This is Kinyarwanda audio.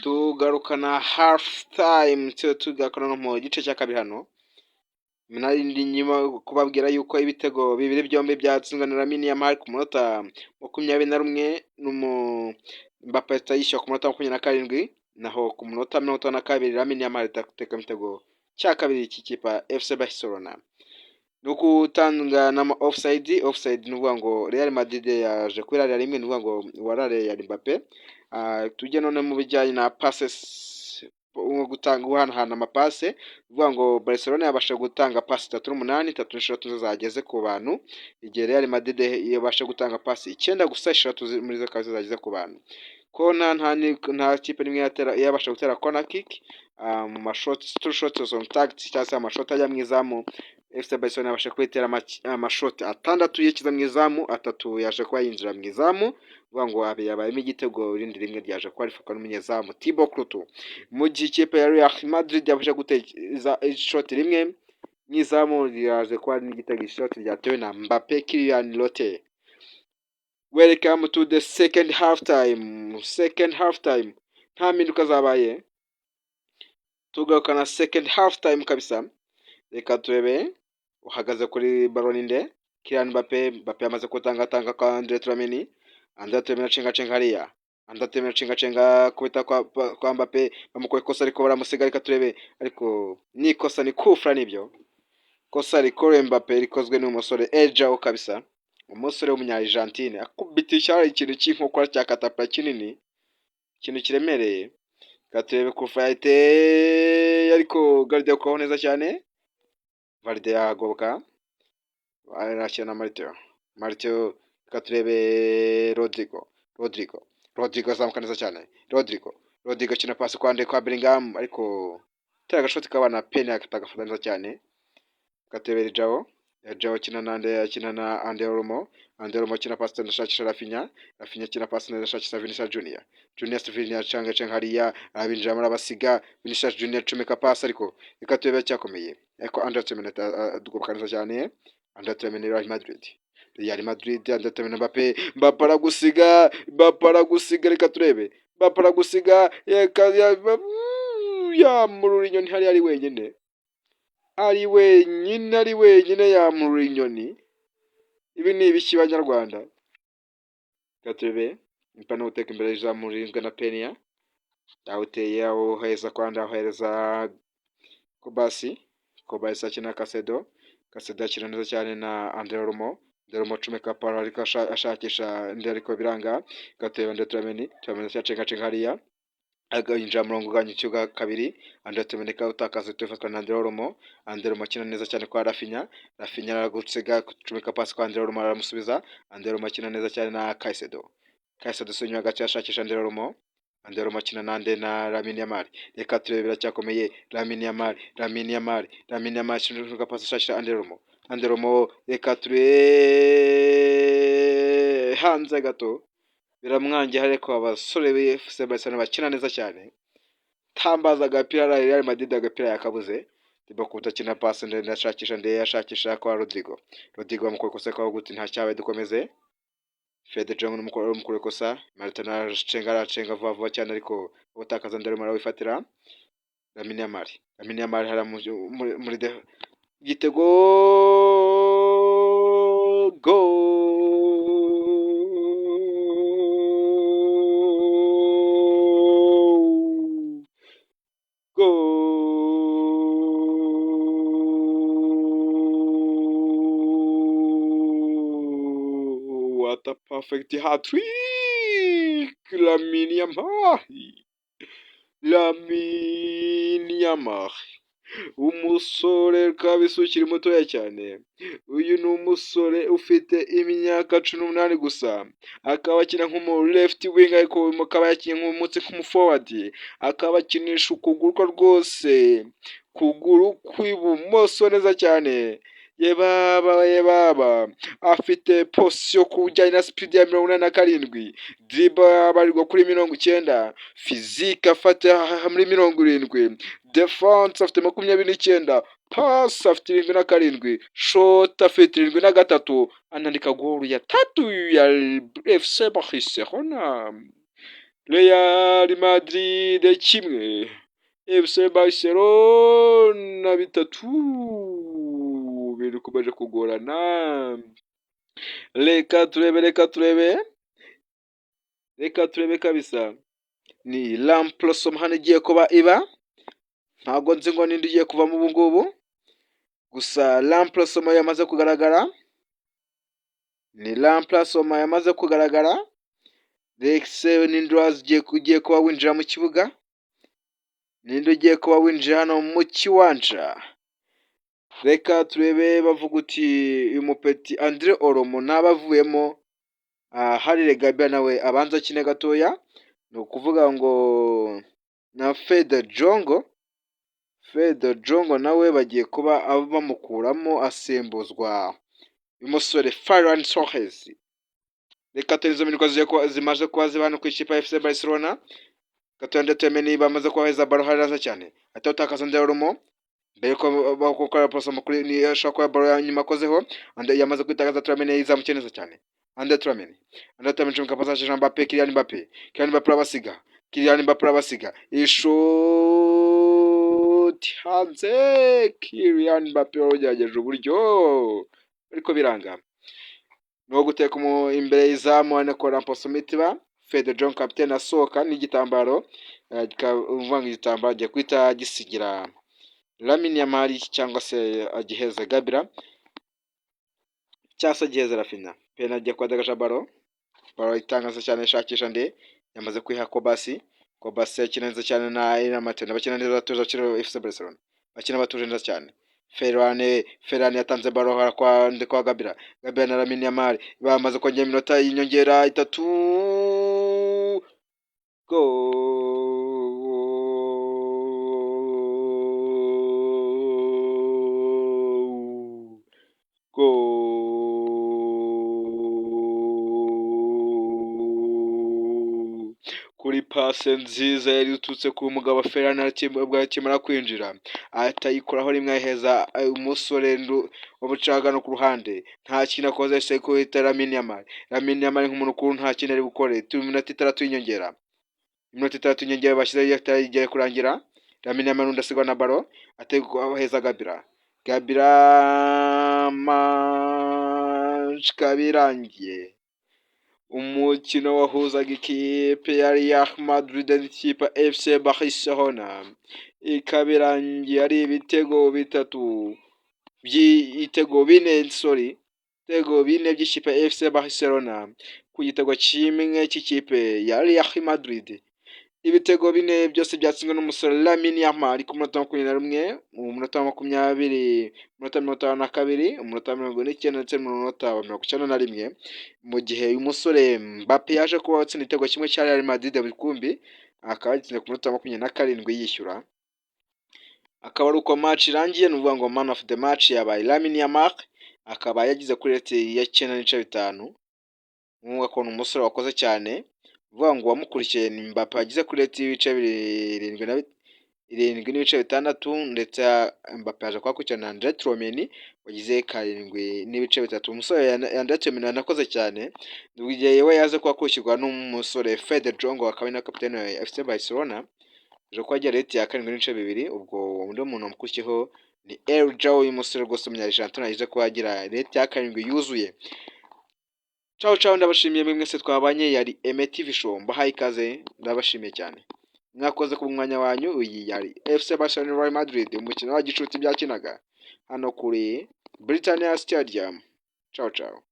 tugarukana half time tugarukana no mu gice cya kabiri hano minari nyuma kubabwira yuko ibitego bibiri byombi byatsinzwe na Lamine Yamal ku munota 21 Mbappe yishyuye ku munota 27 naho ku munota 52 Lamine Yamal ateka ibitego cya kabiri cy'ikipa FC Barcelona nuko tanga na offside nuvuga ngo Real Madrid yaje kwirarira rimwe nuvuga ngo warare ya Mbappe. Tujye none mu bijyanye na passes gutanga guhanahana amapase uvuga ngo Barcelona yabasha gutanga pasi 38 36 zageze ku bantu igihe Real Madrid yabasha gutanga pasi 9 gusa 3 muri zo kazi zageze ku bantu kona nta kipe nimwe yabasha gutera corner kick mu mashots two shots on target cyangwa amashot ajya mwizamu FC Barcelona yabasha kwitera amashot atandatu yikiza mwizamu atatu yaje kwa yinjira mwizamu uvuga ngo yabayemo igitego rindi rimwe ryaje kwalifuka n'umunyezamu Thibaut Courtois mu gikipe ya Real Madrid yabasha guteza shot rimwe mwizamu ryaje kwa n'igitego shot ryatewe na Mbappe Kylian Mbappe. Welcome to the second half time nta mpinduka zabaye tugarukana second half time kabisa reka turebe uhagaze kuri ballon nde Kylian Mbappe yamaze kutanga kwa Andre Tchouameni cenga hariya cenga kubita kwa Mbappe bamukoye kosa ariko baramusiga reka turebe ariko ni kosa ni kufra nibyo kosa rikore Mbappe rikozwe n'umusore Ejao kabisa umusore w'umunya Argentine akubitisha ikintu cy'inkokora cya katapla kinini ikintu kiremereye katurebe ku fight ariko Gardia ko neza cyane Valde yagoboka arashya na Martio katurebe Rodrigo zamuka neza cyane Rodrigo kina pasi kwa Bellingham ariko tera agashoti kabana peni akatagafata neza cyane katurebe Jao kina na Anderomo kina pasi ndashakisha Rafinha kina pasi ndashakisha Vinicius Junior cenga hariya abinjira muri abasiga Vinicius Junior cumeka pasi ariko ikatubera cyakomeye ariko Andre Tchouameni dugoboka neza cyane Andre Tchouameni Real Madrid Andre Tchouameni Mbappe aragusiga reka turebe Mbappe aragusiga ya Mourinho ntihari ari wenyine ya Mourinho ibi ni ibiki banyarwanda katurebe impano uteka imbere ya Mourinho na Penia awuteye aho heza kwanda hereza Kobasi akina Casedo akina neza cyane na Anderomo cumeka paro ariko ashakisha ndi ariko biranga gaturebe Andre Tchouameni cenga hariya agayinjira murongo ganye cyuga kabiri Andre Tchouameni utakaza tufatwa na Anderomo kina neza cyane kwa Rafinha aragutsega cumeka pasi kwa Anderomo aramusubiza Anderomo kina neza cyane na Casedo sunywa gace ashakisha Anderomo kina nande na Lamine Yamal reka turebera cyakomeye Lamine Yamal cumeka pasi ashakisha Anderomo reka ture hanze gato biramwangiye ariko abasore be FC Barcelona bakina neza cyane tambaza agapira Real Madrid agapira yakabuze Thibaut Courtois kina pasi ndashakisha kwa Rodrigo bamukoye kosa kwa guti nta cyawe dukomeze Fede Jong n'umukuru kosa Martinez cenga vuba cyane ariko ubutakaza Anderomo arawifatira Lamine Yamal hara muri gitego go what a perfect hat-trick Lamine Yamal umusore kabisa ukiri mutoya cyane uyu ni umusore ufite imyaka 18 gusa akaba akina nk'umu left wing ariko akaba yakina nk'umutse forward akaba akinisha ukuguru rwose kuguru kw'ibumoso neza cyane yebaba afite position kujyana na speed ya 87 dribble abarirwa kuri 90 physique afata muri 70 defense afite 29 pass afite 77 shot afite 73 anandika goal ya 3 ya FC Barcelona Real Madrid 1, FC Barcelona 3, bikomeje kugorana. Reka turebe kabisa. Ni Lamprosom hano igiye kuba iba, ntabwo nzi ngo ninde ugiye kuvamo ubu ngubu, gusa Lamprosom yamaze kugaragara, ni Lamprosom yamaze kugaragara. Rex ninde ugiye kuba winjira mu kibuga, ninde ugiye kuba winjira hano mu kiwanja. Reka turebe, bavuga uti uyu mupeti Andre Oromo nabavuyemo, Harire Gabia nawe abanza akine gatoya, ni ukuvuga ngo na Fede Jongo nawe bagiye kuba bamukuramo asimbuzwa umusore Ferran Torres. Reka tuzo miniko zimaze kuba zibana ku ikipe ya FC Barcelona. Katende temeni bamaze kuheza baro haraza cyane. Atotakaza Andre Oromo mbere ko bakora posa mukuri ni ashaka baro nyuma kozeho, ande yamaze kwitagaza Tramene izamukeneza cyane. Andre Tramene chumka passage Jean Mbappé, Kylian Mbappé abasiga ishoti hanze. Kylian Mbappé wagerageje uburyo ariko biranga, no guteka imbere y'izamu anakora posa mitiba. Fede John capitaine asohoka n'igitambaro, ukavanga igitambaro agiye kwita gisigira Lamine Yamal cyangwa se agiheza Gabira cyangwa se agiheza Rafinha. Pena agiye kwadagaja baro itangaza cyane, shakisha nde yamaze kwiha Kobasi yakinanza cyane na Matena, bakina neza tuza kiro FC Barcelona, bakina batuje neza cyane. Ferran yatanze baro kwa Gabira na Lamine Yamal bamaze kongera iminota y'inyongera 3. Kuri pase nziza yari ututse ku mugabo Ferran akimara kwinjira, atayikoraho rimwe aheza umusore w'ubucaga no ku ruhande, nta kintu akoze se ko hita Lamine Yamal nk'umuntu kuru nta kintu ari gukore. Iminota 3 y'inyongera, bashyize yagiye kurangira. Lamine Yamal ndasigwa na baro ategwa heza Gabira match kabirangiye. Umukino wahuzaga ikipe ya Real Madrid n'ikipe FC Barcelona ikabirangiye ari ibitego bine by'ikipe FC Barcelona ku gitego kimwe cy'ikipe ya Real Madrid. Ibitego bine byose byatsinzwe n'umusore Lamine Yamal ku munota 21, mu munota 20, munota 52, umunota 49 ndetse n'umunota 91, mu gihe uyu musore Mbappé yaje kuba watsinda igitego kimwe cya Real Madrid bikumbi, akaba yatsinze ku munota 27 yishyura. Akaba ari uko match irangiye, nuvuga ngo man of the match yabaye Lamine Yamal, akaba yagize kuri rate ya 9.5, nk'uko akona umusore wakoze cyane. Vuga ngo wamukurikiye ni Mbappé agize kuri rate y'ibice 7.6, ndetse Mbappé aje kwakurikirana Andre Tchouameni wagize 7.3. Umusore Andre Tchouameni yanakoze cyane, igihe yewe yaze kwakurikirwa n'umusore Fede Jongo akaba na capitaine wa FC Barcelona, aje kwagira rate ya 7.2. ubwo undi muntu wamukurikiyeho ni El Jao, uyu musore rwose umunyarwanda yaje kwagira rate ya 7 yuzuye. Ciao ndabashimiye mwese twabanye, yari MTV Show, mbahaye ikaze, ndabashimiye cyane mwakoze ku mwanya wanyu. Uyi yari FC Barcelona Real Madrid, umukino wa gicuti byakinaga hano kuri Britannia Stadium. Ciao.